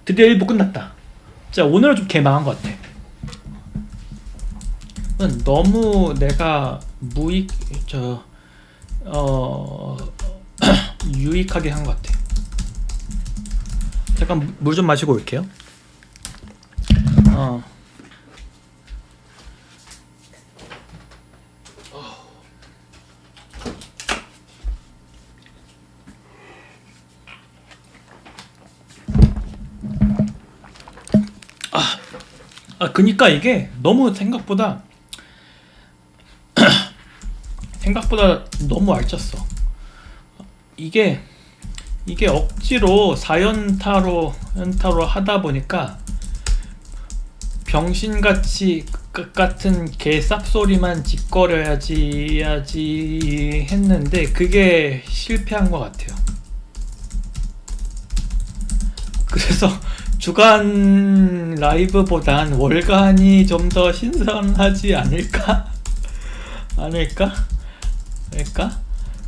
드디어 1부 끝났다. 진짜 오늘은 좀 개망한 것 같아. 너무 내가 유익하게 한 것 같아. 잠깐 물 좀 마시고 올게요. 그니까 이게 너무 생각보다 너무 알찼어. 이게 억지로 4연타로 하다 보니까 병신같이 같은 개 쌉소리만 짓거려야지 했는데 그게 실패한 것 같아요. 그래서 주간 라이브보단 월간이 좀 더 신선하지 않을까?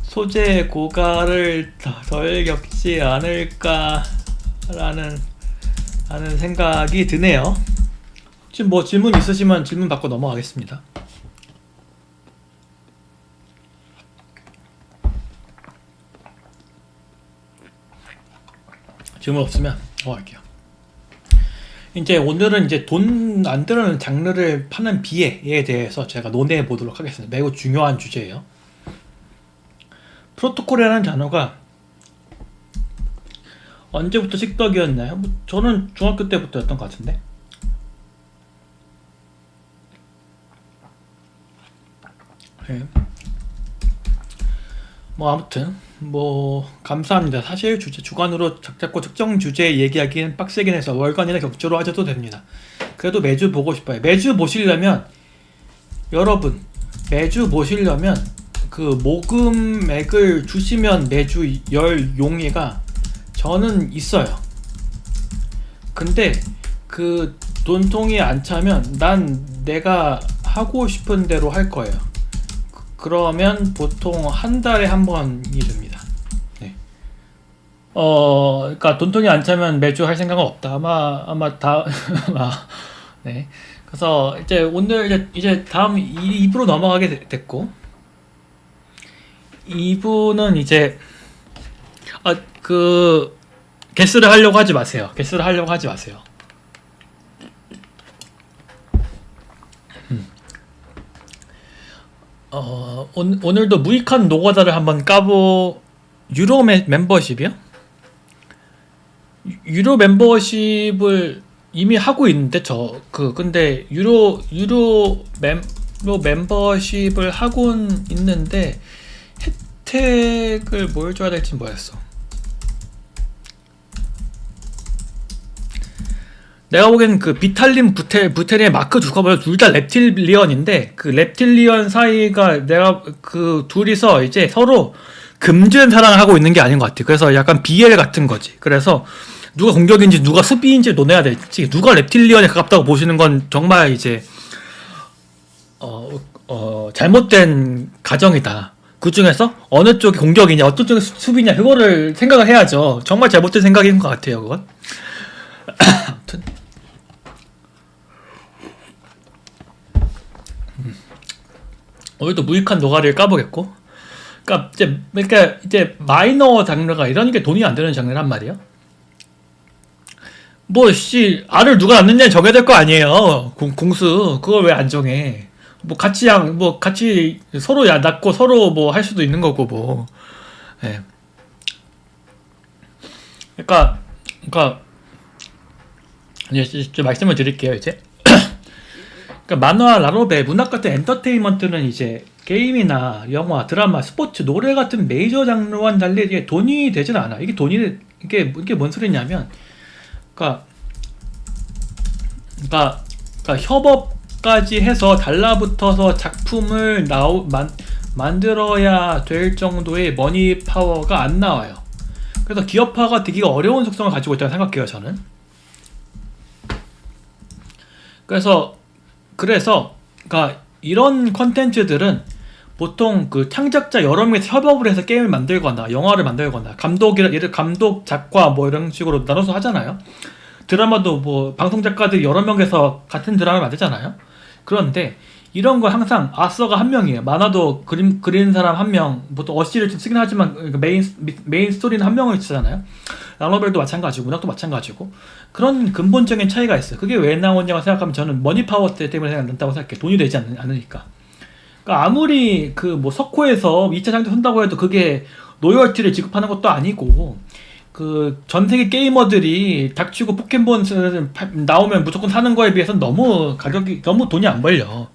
소재 고갈을 덜 겪지 않을까라는 생각이 드네요. 지금 뭐 질문 있으시면 질문 받고 넘어가겠습니다. 질문 없으면 넘어갈게요. 이제 오늘은 이제 돈 안 드는 장르를 파는 비애에 대해서 제가 논의해 보도록 하겠습니다. 매우 중요한 주제예요. 프로토콜이라는 단어가 언제부터 식덕이었나요? 저는 중학교 때부터였던 것 같은데. 네. 뭐 아무튼 감사합니다. 사실 주간으로 자꾸 특정 주제 얘기하기는 빡세긴 해서 월간이나 격주로 하셔도 됩니다. 그래도 매주 보고 싶어요. 매주 보시려면 그 모금액을 주시면 매주 열 용의가 저는 있어요. 근데 그 돈통이 안 차면 난 내가 하고 싶은 대로 할 거예요. 그러면 보통 한 달에 한 번이 됩니다. 네. 그러니까 돈통이 안 차면 매주 할 생각은 없다. 아마 네. 그래서 이제 오늘 이제 다음 2부로 넘어가게 됐고, 2부는 이제 게스를 하려고 하지 마세요. 오늘도 무익한 노가다를 한번 유로 멤버십이요? 유로 멤버십을 이미 하고 있는데 근데 유로 멤버십을 하고는 있는데 혜택을 뭘 줘야 될지 모르겠어. 내가 보기엔 그 비탈린 부텔의 마크 주커버 둘 다 reptilian인데 그 reptilian 사이가 내가 그 둘이서 이제 서로 금전 사랑을 하고 있는 게 아닌 것 같아. 그래서 약간 BL 같은 거지. 그래서 누가 공격인지 누가 수비인지 논해야 될지, 누가 reptilian에 가깝다고 보시는 건 정말 이제 잘못된 가정이다. 그 중에서 어느 쪽이 공격이냐, 어떤 쪽이 수비냐, 그거를 생각을 해야죠. 정말 잘못된 생각인 것 같아요, 그건. 아무튼 오늘도 무익한 노가리를 까보겠고, 그러니까 이제 마이너 장르가 이런 게 돈이 안 되는 장르란 말이에요. 알을 누가 낳느냐 정해야 될 거 아니에요. 공수 그걸 왜 안 정해? 같이 서로 낳고 서로 할 수도 있는 거고 예. 그러니까 이제 말씀을 드릴게요. 이제 그러니까 만화, 라노베, 문학 같은 엔터테인먼트는 이제 게임이나 영화, 드라마, 스포츠, 노래 같은 메이저 장르와는 달리 이게 돈이 되진 않아. 이게 뭔 소리냐면, 그러니까 협업까지 해서 달라붙어서 작품을 만들어야 될 정도의 머니 파워가 안 나와요. 그래서 기업화가 되기가 어려운 속성을 가지고 있다고 생각해요, 저는. 그래서 이런 컨텐츠들은 보통 그 창작자 여러 명이서 협업을 해서 게임을 만들거나 영화를 만들거나 감독, 작가 이런 식으로 나눠서 하잖아요. 드라마도 뭐 방송 작가들 여러 명에서 같은 드라마를 만들잖아요. 그런데 이런 거 항상 아서가 한 명이에요. 만화도 그리는 사람 한 명, 보통 어시를 좀 쓰긴 하지만 그 메인 스토리는 한 명을 쓰잖아요. 라노벨도 마찬가지고 문학도 마찬가지고 그런 근본적인 차이가 있어요. 그게 왜 나오냐고 생각하면 저는 머니 파워 때문에 생각난다고 생각해요. 돈이 되지 않으니까. 그러니까 아무리 그 뭐 석호에서 2차 장터 선다고 해도 그게 로열티를 지급하는 것도 아니고 그 전 세계 게이머들이 닥치고 포켓몬 나오면 무조건 사는 거에 비해서는 너무 가격이 너무 돈이 안 벌려.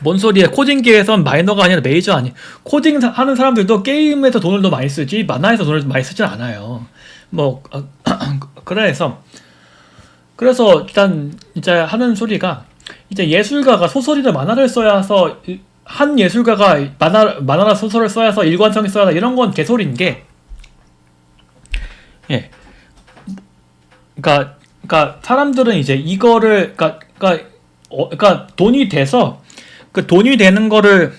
뭔 소리야. 코딩계에선 마이너가 아니라 메이저 아니. 코딩 하는 사람들도 게임에서 돈을 더 많이 쓰지 만화에서 돈을 많이 쓰진 않아요. 뭐 그래서 일단 이제 하는 소리가 이제 예술가가 소설이나 만화를 써야서 한 예술가가 만화나 소설을 써야서 일관성이 써야 이런 건 개소리인 게 예. 그러니까 사람들은 이제 이거를 그러니까 돈이 돼서 그 돈이 되는 걸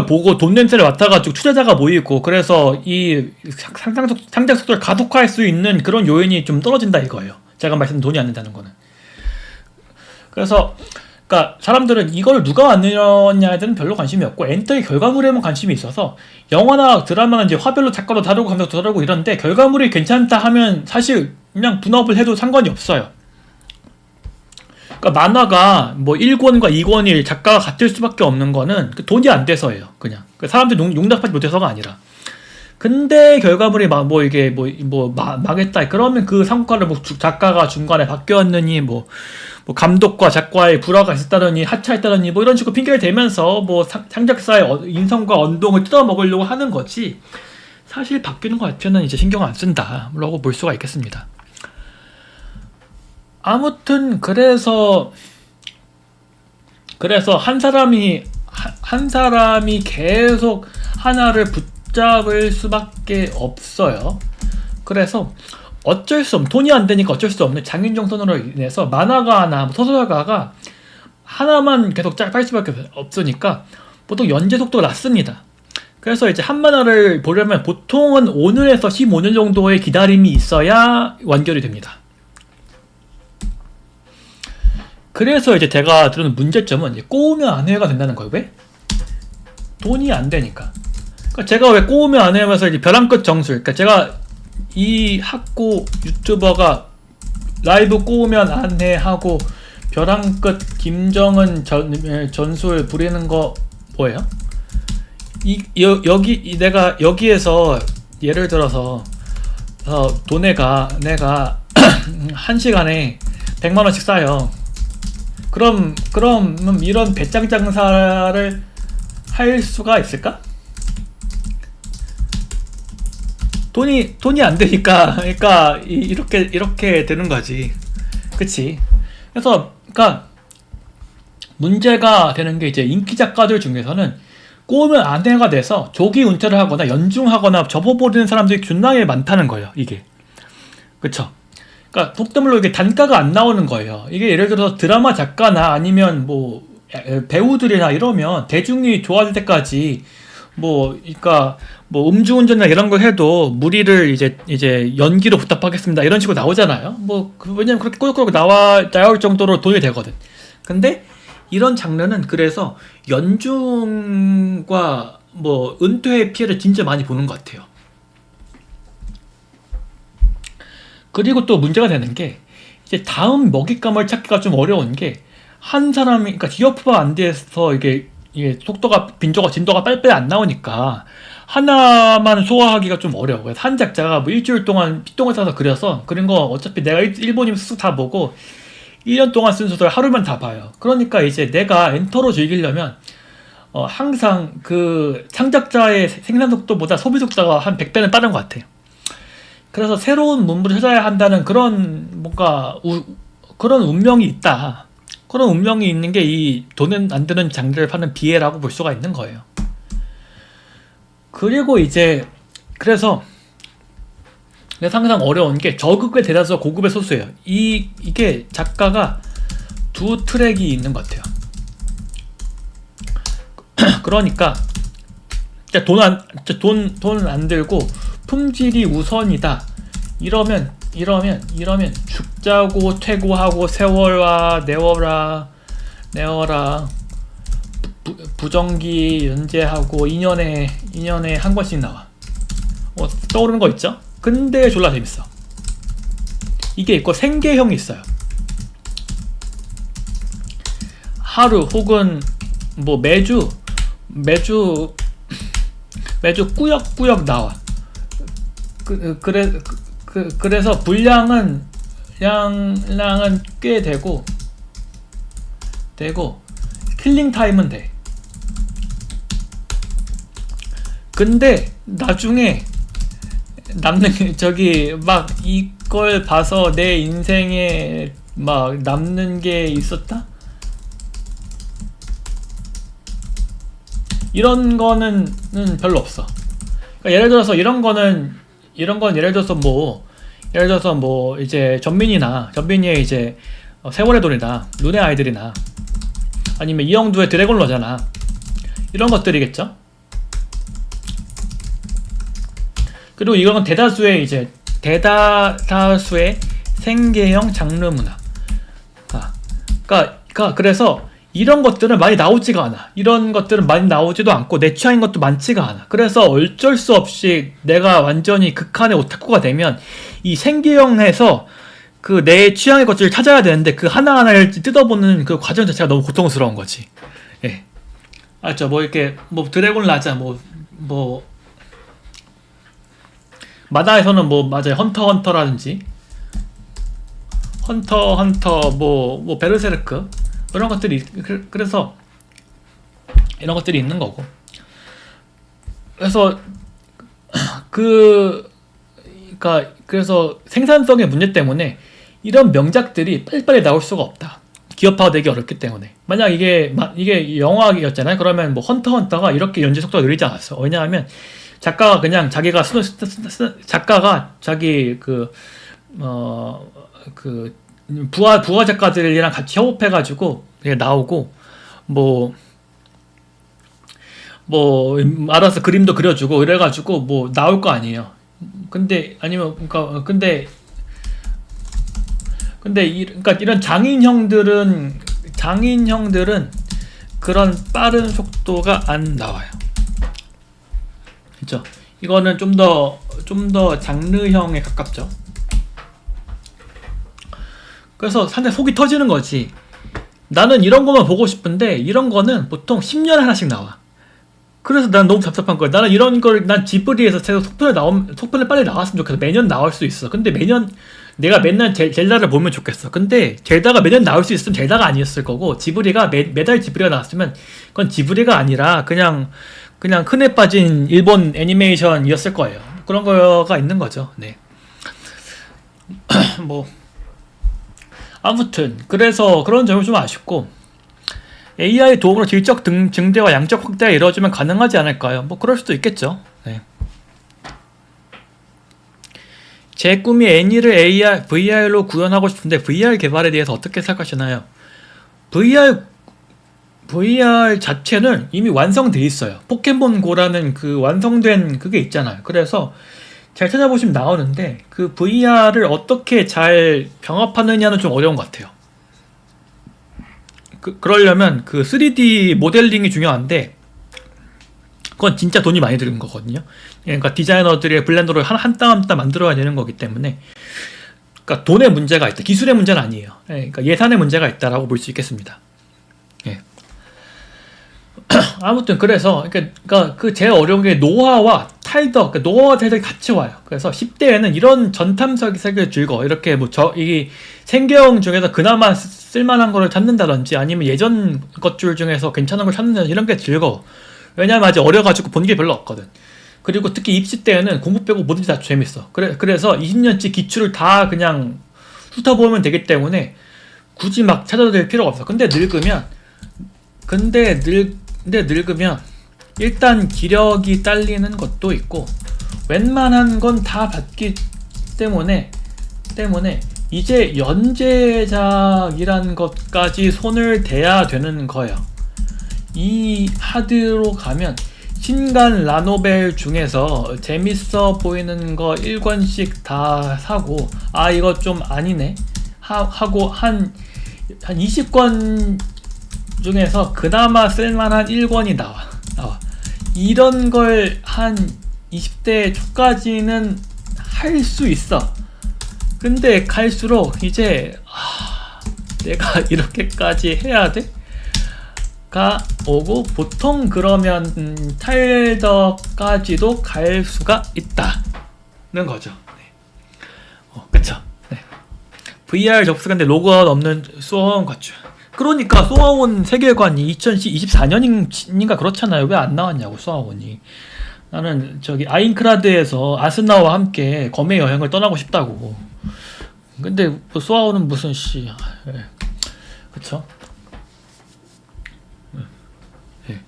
보고 돈 냄새를 맡아가지고 투자자가 모이고 그래서 이 상장 속도를 가속화할 수 있는 그런 요인이 좀 떨어진다 이거예요. 제가 말씀드린 돈이 안 된다는 거는. 그래서 그러니까 사람들은 이걸 누가 만들었냐에 대한 별로 관심이 없고 엔터의 결과물에만 관심이 있어서 영화나 드라마는 이제 화별로 작가로 다루고 감독도 다루고 이런데 결과물이 괜찮다 하면 사실 그냥 분업을 해도 상관이 없어요. 그러니까 만화가 뭐 1권과 2권일 작가가 같을 수밖에 없는 거는 돈이 안 돼서예요. 그냥 사람들이 용납하지 못해서가 아니라. 근데 결과물이 뭐 이게 망했다 그러면 그 성과를 뭐 작가가 중간에 바뀌었느니 뭐 감독과 작가의 불화가 있었다느니 하차했다느니 뭐 이런 식으로 핑계를 대면서 뭐 창작사의 인성과 언동을 뜯어먹으려고 하는 거지 사실 바뀌는 것 자체는 이제 신경 안 쓴다라고 볼 수가 있겠습니다. 아무튼 그래서 한 사람이 계속 하나를 붙잡을 수밖에 없어요. 그래서 어쩔 수 없는 돈이 안 되니까 어쩔 수 없는 장인정선으로 인해서 만화가나 소설가가 하나만 계속 빨 수밖에 없으니까 보통 연재 속도가 낮습니다. 그래서 이제 한 만화를 보려면 보통은 5년에서 15년 정도의 기다림이 있어야 완결이 됩니다. 그래서 이제 제가 들은 문제점은 꼬우면 안 해가 된다는 거예요. 왜? 돈이 안 되니까. 그러니까 제가 왜 꼬우면 안 해면서 이제 벼랑 끝 정술. 그러니까 제가 이 학고 유튜버가 라이브 꼬우면 안 해 하고 벼랑 끝 김정은 전술 부리는 거 뭐예요? 내가 여기에서 예를 들어서 내가 1시간에 100만원씩 싸요. 그럼 이런 배짱 장사를 할 수가 있을까? 돈이 안 되니까 그러니까 이렇게 되는 거지. 그치? 그래서 그러니까 문제가 되는 게 이제 인기 작가들 중에서는 꼬우면 안 해가 돼서 조기 은퇴를 하거나 연중하거나 접어버리는 사람들이 존나게 많다는 거예요. 이게. 그쵸? 그러니까 속담으로 이게 단가가 안 나오는 거예요. 이게 예를 들어서 드라마 작가나 아니면 뭐 배우들이나 이러면 대중이 좋아질 때까지 그러니까 음주운전이나 이런 걸 해도 무리를 이제 연기로 부탁하겠습니다 이런 식으로 나오잖아요. 왜냐면 그렇게 꾸역꾸역 나올 정도로 돈이 되거든. 근데 이런 장르는 그래서 연중과 은퇴의 피해를 진짜 많이 보는 것 같아요. 그리고 또 문제가 되는 게 이제 다음 먹잇감을 찾기가 좀 어려운 게 한 사람이 그러니까 디어프가 안 돼서 이게 속도가 진도가 빨리빨리 안 나오니까 하나만 소화하기가 좀 어려워요. 한 작자가 일주일 동안 피똥을 싸서 그린 거 어차피 내가 일본이면 쓱 다 보고 1년 동안 쓴 소설 하루면 다 봐요. 그러니까 이제 내가 엔터로 즐기려면 항상 그 창작자의 생산 속도보다 소비 속도가 한 100배는 빠른 것 같아요. 그래서 새로운 문물을 찾아야 한다는 그런 그런 운명이 있다. 그런 운명이 있는 게 이 돈은 안 드는 장르를 파는 비애라고 볼 수가 있는 거예요. 그리고 이제 그래서 항상 어려운 게 저급의 대다수가 고급의 소수예요. 이게 작가가 두 트랙이 있는 것 같아요. 그러니까 진짜 돈 안 들고 품질이 우선이다. 이러면 죽자고 퇴고하고 세월아 내워라 부정기 연재하고 2년에 한 권씩 나와. 떠오르는 거 있죠? 근데 졸라 재밌어. 이게 있고 생계형이 있어요. 하루 혹은 뭐 매주 꾸역꾸역 나와. 그래서 분량은 꽤 되고 킬링 타임은 돼. 근데 나중에 남는 저기 막 이걸 봐서 내 인생에 막 남는 게 있었다? 이런 거는 별로 없어. 그러니까 예를 들어서 이런 건 예를 들어서 뭐 이제 전민이의 이제 세월의 돈이다, 룬의 아이들이나 아니면 이영두의 드래곤러잖아. 이런 것들이겠죠. 그리고 이건 대다수의 생계형 장르 문화. 그래서 이런 것들은 많이 나오지가 않아. 이런 것들은 많이 나오지도 않고 내 취향인 것도 많지가 않아. 그래서 어쩔 수 없이 내가 완전히 극한의 오타쿠가 되면 이 생계형에서 그 내 취향의 것들을 찾아야 되는데 그 하나하나를 뜯어보는 그 과정 자체가 너무 고통스러운 거지. 예. 알죠? 뭐 이렇게 뭐 드래곤 라자 뭐 만화에서는 뭐 맞아요. 헌터라든지 헌터 뭐 베르세르크 이런 것들이 그래서 이런 것들이 있는 거고. 그래서 그래서 생산성의 문제 때문에 이런 명작들이 빨리빨리 나올 수가 없다. 기업화가 되기 어렵기 때문에. 만약 이게 영화였잖아요. 그러면 뭐 헌터가 이렇게 연재 속도가 느리지 않았어. 왜냐하면 작가가 그냥 작가가 자기 부하 작가들이랑 같이 협업해가지고 나오고 뭐 알아서 그림도 그려주고 이래가지고 뭐 나올 거 아니에요. 근데 이런 장인형들은 그런 빠른 속도가 안 나와요. 그렇죠? 이거는 좀 더 장르형에 가깝죠. 그래서 상당히 속이 터지는 거지. 나는 이런 거만 보고 싶은데 이런 거는 보통 10년에 하나씩 나와. 그래서 난 너무 답답한 거야. 나는 이런 걸 지브리에서 속편을 빨리 나왔으면 좋겠어. 매년 나올 수 있어. 근데 내가 맨날 젤다를 보면 좋겠어. 근데 젤다가 매년 나올 수 있으면 젤다가 아니었을 거고, 지브리가 매달 지브리가 나왔으면 그건 지브리가 아니라 그냥 큰애 빠진 일본 애니메이션이었을 거예요. 그런 거가 있는 거죠. 네. 뭐 아무튼 그래서 그런 점이 좀 아쉽고, AI 도움으로 질적 증대와 양적 확대가 이루어지면 가능하지 않을까요? 뭐 그럴 수도 있겠죠. 네. 제 꿈이 애니를 VR로 구현하고 싶은데 VR 개발에 대해서 어떻게 생각하시나요? VR 자체는 이미 완성돼 있어요. 포켓몬고라는 그 완성된 그게 있잖아요. 그래서 잘 찾아보시면 나오는데 그 VR을 어떻게 잘 병합하느냐는 좀 어려운 것 같아요. 그러려면 그 3D 모델링이 중요한데 그건 진짜 돈이 많이 드는 거거든요. 그러니까 디자이너들의 블렌더로 한 땀 한 땀 만들어야 되는 거기 때문에, 그러니까 돈의 문제가 있다. 기술의 문제는 아니에요. 그러니까 예산의 문제가 있다라고 볼 수 있겠습니다. 예. 아무튼 그래서 그러니까 그 제일 어려운 게 노화와 탈덕, 그러니까 노화와 탈덕이 같이 와요. 그래서 10대에는 이런 전탐석이 세계 즐거워. 이렇게 이 생계형 중에서 그나마 쓸만한 거를 찾는다든지 아니면 예전 것들 중에서 괜찮은 걸 찾는다든지 이런 게 즐거워. 왜냐면 아직 어려가지고 본 게 별로 없거든. 그리고 특히 입시 때는 공부 빼고 뭐든지 다 재밌어. 그래서 20년치 기출을 다 그냥 훑어보면 되기 때문에 굳이 막 찾아낼 필요가 없어. 근데 늙으면 일단 기력이 딸리는 것도 있고 웬만한 건 다 받기 때문에 이제 연재작이란 것까지 손을 대야 되는 거예요. 이 하드로 가면 신간 라노벨 중에서 재밌어 보이는 거 1권씩 다 사고, 아 이거 좀 아니네 하고 한 20권 중에서 그나마 쓸만한 1권이 나와. 이런 걸 한 20대 초까지는 할 수 있어. 근데 갈수록 이제 내가 이렇게까지 해야 돼? 가 오고, 보통 그러면 탈더까지도 갈 수가 있다는 거죠. 네. 그쵸. 네. VR 접속인데 로그아웃 없는 소아원 같죠. 그러니까 소아원 세계관이 2024년인가 그렇잖아요. 왜 안 나왔냐고, 소아원이. 나는 저기 아인크라드에서 아스나와 함께 검의 여행을 떠나고 싶다고. 근데 뭐 소아원은 무슨 네. 그쵸? 네.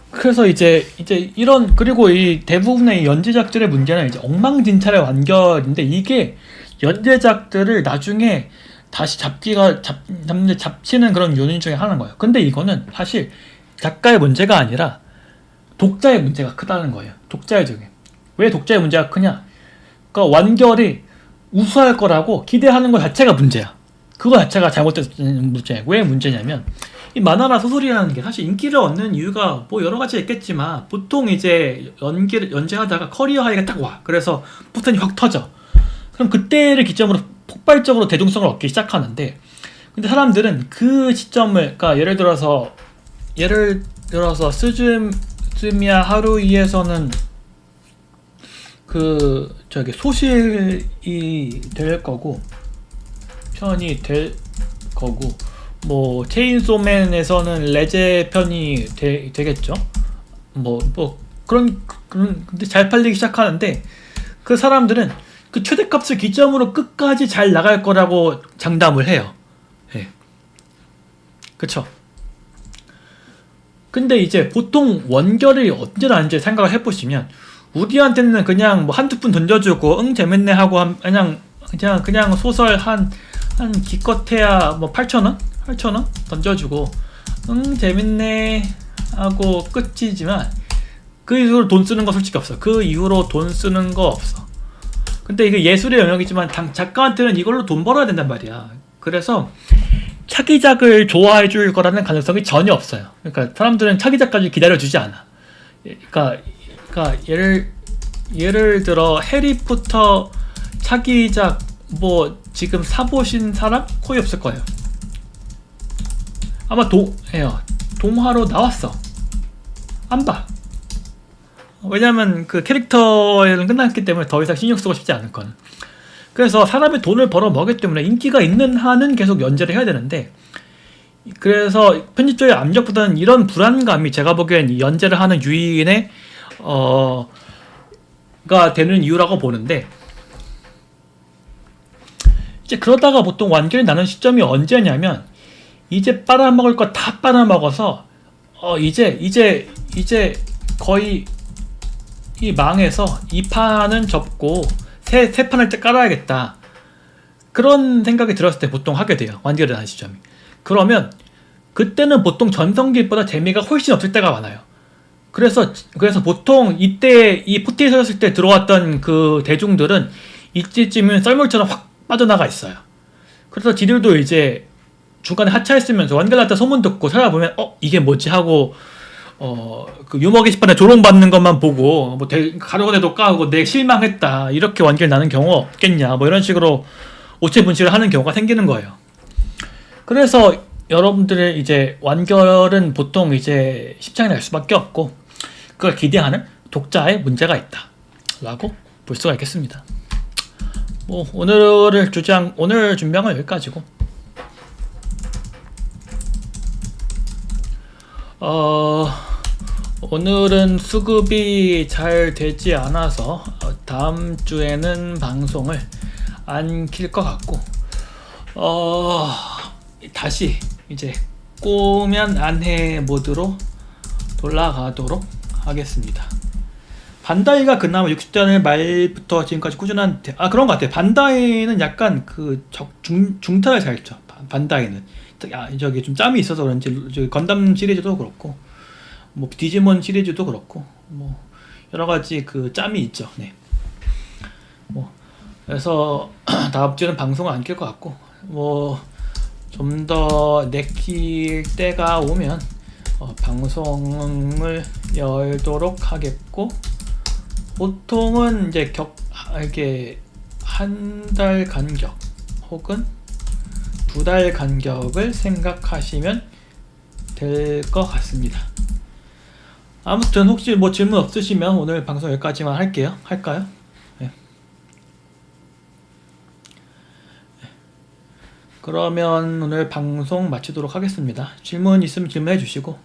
그래서 이제 이런, 그리고 이 대부분의 연재작들의 문제는 이제 엉망진창의 완결인데, 이게 연재작들을 나중에 다시 잡치는 그런 요인 중에 하나인 거예요. 근데 이거는 사실 작가의 문제가 아니라 독자의 문제가 크다는 거예요. 독자의 중에. 왜 독자의 문제가 크냐? 그러니까 완결이 우수할 거라고 기대하는 것 자체가 문제야. 그거 자체가 잘못된 문제야. 왜 문제냐면, 이 만화나 소설이라는 게 사실 인기를 얻는 이유가 뭐 여러 가지 있겠지만, 보통 이제 연재하다가 커리어 하이가 딱 와. 그래서 포텐이 확 터져. 그럼 그때를 기점으로 폭발적으로 대중성을 얻기 시작하는데, 근데 사람들은 그 시점을, 그러니까 예를 들어서 스즈미야 하루이에서는 그 저기 소실이 될 거고, 편이 될 거고, 뭐 체인소맨에서는 레제 편이 되겠죠. 그런 근데 잘 팔리기 시작하는데, 그 사람들은 그 최대값을 기점으로 끝까지 잘 나갈 거라고 장담을 해요. 예. 그쵸? 근데 이제 보통 원결이 언제 나는지 생각을 해보시면, 우리한테는 그냥 뭐 한두 푼 던져주고 응 재밌네 하고 그냥 소설 한 기껏해야 뭐 8,000원? 8,000원 던져주고 응 재밌네 하고 끝이지만, 그 이후로 돈 쓰는 거 솔직히 없어. 그 이후로 돈 쓰는 거 없어. 근데 이게 예술의 영역이지만 작가한테는 이걸로 돈 벌어야 된단 말이야. 그래서 차기작을 좋아해 줄 거라는 가능성이 전혀 없어요. 그러니까 사람들은 차기작까지 기다려주지 않아. 그러니까 예를 들어 해리포터 차기작 뭐 지금 사보신 사람 거의 없을 거예요. 아마 동화로 나왔어. 안 봐. 왜냐면 그 캐릭터에는 끝났기 때문에 더 이상 신경 쓰고 싶지 않을 건. 그래서 사람이 돈을 벌어 먹기 때문에 인기가 있는 한은 계속 연재를 해야 되는데, 그래서 편집자의 압력보다는 이런 불안감이 제가 보기엔 연재를 하는 유인의 가 되는 이유라고 보는데, 이제 그러다가 보통 완결이 나는 시점이 언제냐면, 이제 빨아먹을 거 다 빨아먹어서 이제 거의 이 망해서 이 판은 접고 새 판을 깔아야겠다, 그런 생각이 들었을 때 보통 하게 돼요. 완결이 나는 시점이. 그러면 그때는 보통 전성기보다 재미가 훨씬 없을 때가 많아요. 그래서 보통 이때 이 포티에 서였을 때 들어왔던 그 대중들은 이때쯤은 썰물처럼 확 빠져나가 있어요. 그래서 지들도 이제 중간에 하차했으면서 완결 났다 소문 듣고 찾아보면 이게 뭐지 하고 그 유머 게시판에 조롱받는 것만 보고 뭐 가로대도 까고 내 실망했다 이렇게 완결 나는 경우가 없겠냐, 뭐 이런 식으로 오체분실을 하는 경우가 생기는 거예요. 그래서 여러분들의 이제 완결은 보통 이제 십창이 날 수밖에 없고, 그걸 기대하는 독자의 문제가 있다 라고 볼 수가 있겠습니다. 뭐 오늘 준비한 건 여기까지고, 오늘은 수급이 잘 되지 않아서 다음 주에는 방송을 안 킬 것 같고, 다시 이제 꼬면 안해 모드로 돌아가도록 하겠습니다. 반다이가 그나마 60잔을 말부터 지금까지 꾸준한 그런 것 같아요. 반다이는 약간 그 중타를 잘 쳐. 반다이는 저기 좀 짬이 있어서 그런지 건담 시리즈도 그렇고 뭐 디지몬 시리즈도 그렇고 뭐 여러 가지 그 짬이 있죠. 네. 뭐 그래서 다음 주는 방송을 안 낄 것 같고 뭐 좀 더 내킬 때가 오면 방송을 열도록 하겠고 보통은 이제 이렇게 한 달 간격 혹은 2달 간격을 생각하시면 될 것 같습니다. 아무튼 혹시 뭐 질문 없으시면 오늘 방송 여기까지만 할까요? 네. 그러면 오늘 방송 마치도록 하겠습니다. 질문 있으면 질문해 주시고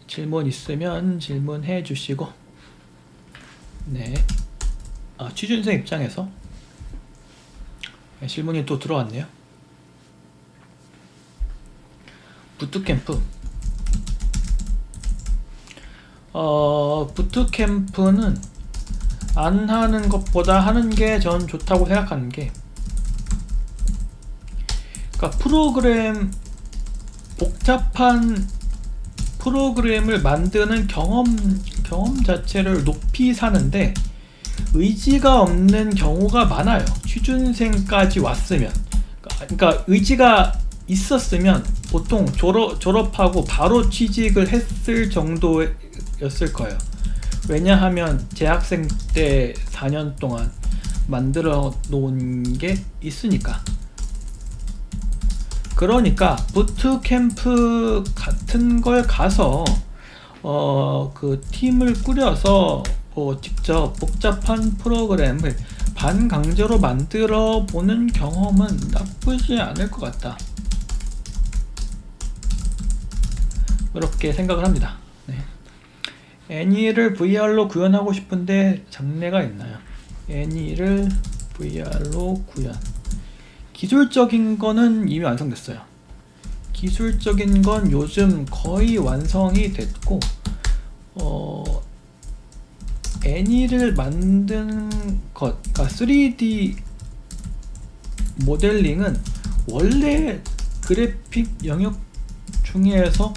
질문해 주시고 네. 취준생 입장에서 질문이 또 들어왔네요. 부트캠프. 부트캠프는 안 하는 것보다 하는 게 전 좋다고 생각하는 게, 그러니까 복잡한 프로그램을 만드는 경험 자체를 높이 사는데 의지가 없는 경우가 많아요. 취준생까지 왔으면, 그러니까 의지가 있었으면 보통 졸업하고 바로 취직을 했을 정도였을 거예요. 왜냐하면 재학생 때 4년 동안 만들어 놓은 게 있으니까. 그러니까 부트캠프 같은 걸 가서 그 팀을 꾸려서 직접 복잡한 프로그램을 반강제로 만들어 보는 경험은 나쁘지 않을 것 같다, 그렇게 생각을 합니다. 네. 애니를 VR로 구현하고 싶은데 장래가 있나요? 애니를 VR로 구현, 기술적인 거는 이미 완성됐어요. 기술적인 건 요즘 거의 완성이 됐고, 애니를 만든 것, 그러니까 3D 모델링은 원래 그래픽 영역 중에서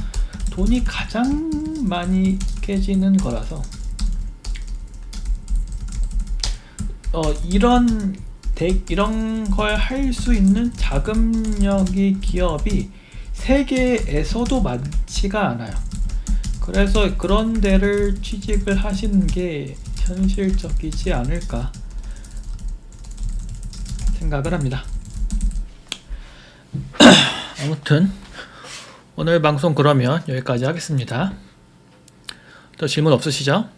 돈이 가장 많이 깨지는 거라서 이런 걸 할 수 있는 자금력이 기업이 세계에서도 많지가 않아요. 그래서 그런 데를 취직을 하시는 게 현실적이지 않을까 생각을 합니다. 아무튼 오늘 방송 그러면 여기까지 하겠습니다. 또 질문 없으시죠?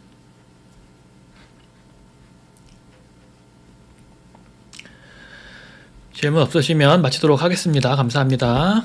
질문 없으시면 마치도록 하겠습니다. 감사합니다.